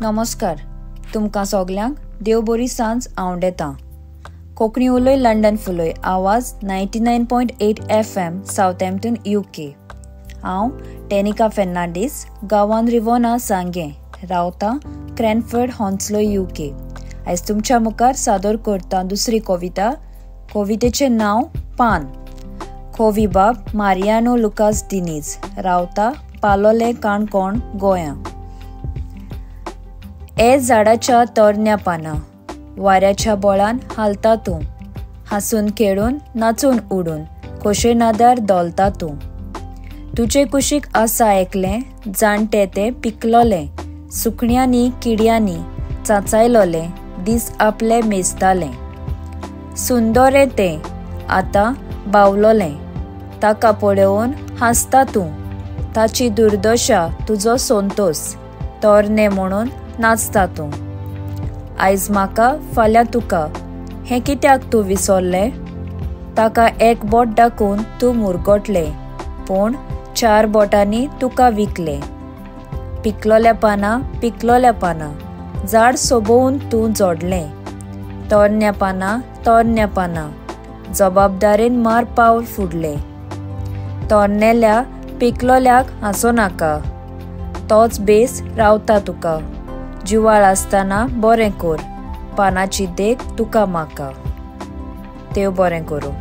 नमस्कार, तुमकां सगल्यांक देव बरी सांज आवडेता। कोंकणी उलय लंडन फुलय आवाज 99.8 FM साउथहॅम्प्टन UK। हांव टेनिका फेर्नांडीस गांवान रिवोना सांगे रावता क्रॅनफर्ड हॉन्सलो UK। आयज तुमच्या मुखार सादर करता दुसरी कविता। कवितेचें नांव पान। कविबाब मारियानो लुकास दिनीज रावता पालोले काणकोण गोंया। ए झाडाच्या तरण्या पानां वाऱ्याच्या बोळान हालता तूं, हांसून खेळून नाचून उडून खोशे नादार दोलता तूं। तुजे कुशीक आसा आयकलें जाणटे ते पिकलोले, सुकण्यांनी किड्यांनी चांचायलोले दीस आपले मेजताले। सुंदरे ते आतां बावलोले, ताका पळोवन हांसता तूं, ताची दुर्दशा तुजो संतोष, तरणे म्हणून नाचता तूं। आयज म्हाका फाल्यां तुका हें कित्याक तूं विसरलें? ताका एक बोट दाखोवन तूं मुरगोटलें, पूण 4 बोटांनी तुका विकलें। पिकलोल्या पानां झाड सोबोवन तूं जोडलें। तरण्या पानां जबाबदारेन मार पावल फुडलें। तरणेल्या पिकलोल्याक हांसो नाका, तोच बेस रावता तुका। जिवाळ आसतना बरें कोर, पानाची देख तुका म्हाका। देव बरें करूं।